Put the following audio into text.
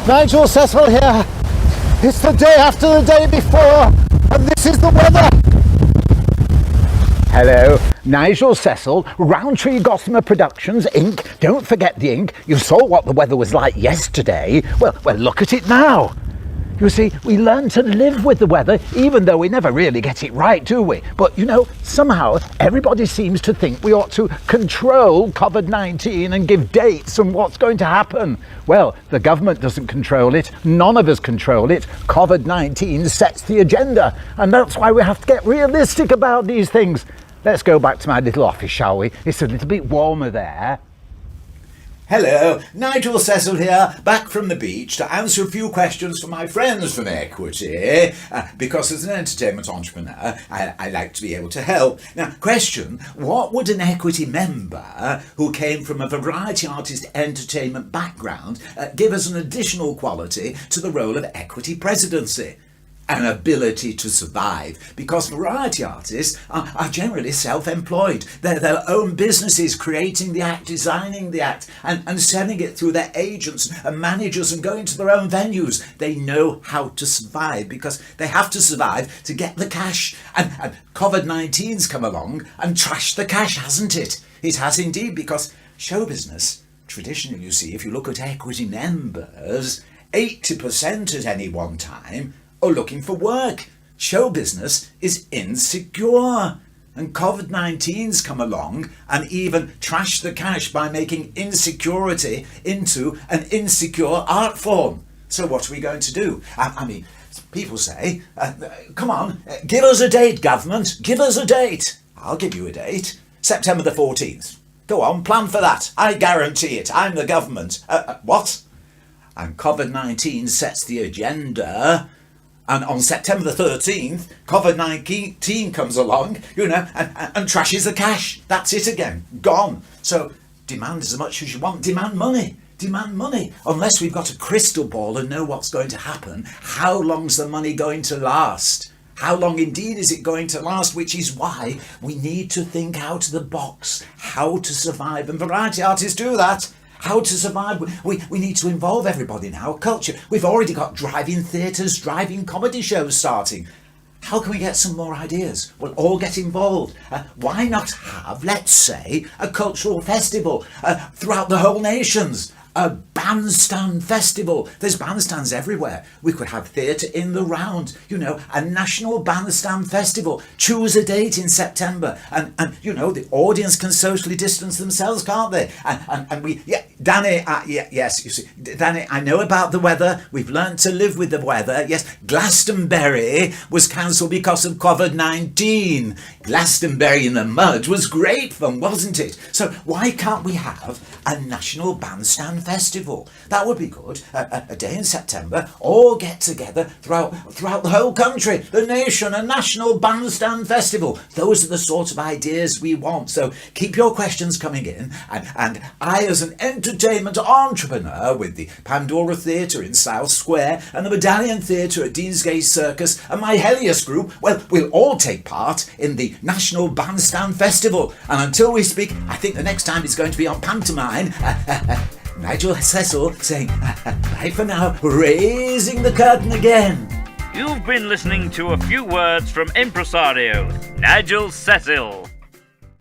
Nigel Cecil here. It's the day after the day before, and this is the weather. Hello, Nigel Cecil, Roundtree Gossamer Productions, Inc. Don't forget the ink. You saw what the weather was like yesterday. Well, look at it now. You see, we learn to live with the weather, even though we never really get it right, do we? But, you know, somehow everybody seems to think we ought to control COVID-19 and give dates on what's going to happen. Well, the government doesn't control it. None of us control it. COVID-19 sets the agenda. And that's why we have to get realistic about these things. Let's go back to my little office, shall we? It's a little bit warmer there. Hello, Nigel Cecil here, back from the beach to answer a few questions from my friends from Equity, because as an entertainment entrepreneur, I like to be able to help. Now, question, what would an Equity member who came from a variety artist entertainment background give as an additional quality to the role of Equity presidency? An ability to survive, because variety artists are generally self-employed. They're their own businesses, creating the act, designing the act, and selling it through their agents and managers and going to their own venues. They know how to survive because they have to survive to get the cash. And COVID-19's come along and trashed the cash, hasn't it? It has indeed, because show business, traditionally, you see, if you look at Equity members, 80% at any one time are looking for work. Show business is insecure. And COVID-19's come along and even trashed the cash by making insecurity into an insecure art form. So what are we going to do? I mean, people say, come on, give us a date, government. Give us a date. I'll give you a date. September the 14th. Go on, plan for that. I guarantee it. I'm the government. What? And COVID-19 sets the agenda. And on September the 13th, COVID-19 comes along, you know, and trashes the cash. That's it again. Gone. So demand as much as you want. Demand money. Demand money. Unless we've got a crystal ball and know what's going to happen, how long's the money going to last? How long indeed is it going to last? Which is why we need to think out of the box, how to survive. And variety artists do that. How to survive. We need to involve everybody in our culture. We've already got drive-in theatres, drive-in comedy shows starting. How can we get some more ideas? We'll all get involved. Why not have, let's say, a cultural festival throughout the whole nations? A bandstand festival. There's bandstands everywhere. We could have theatre in the round, you know, a national bandstand festival. Choose a date in September and you know, the audience can socially distance themselves, can't they? And we, yeah, Danny, yes, you see, Danny, I know about the weather. We've learned to live with the weather. Yes, Glastonbury was cancelled because of COVID-19. Glastonbury in the mud was great fun, wasn't it? So why can't we have a national bandstand festival? That would be good. A day in September, all get together throughout the whole country, the nation, a national bandstand festival. Those are the sort of ideas we want. So keep your questions coming in, and I, as an entertainment entrepreneur with the Pandora Theatre in South Square and the Medallion Theatre at Deansgate Circus and my Helios group, well, we'll all take part in the National Bandstand Festival. And until we speak, I think the next time it's going to be on pantomime. Nigel Cecil saying bye for now, raising the curtain again. You've been listening to a few words from impresario Nigel Cecil.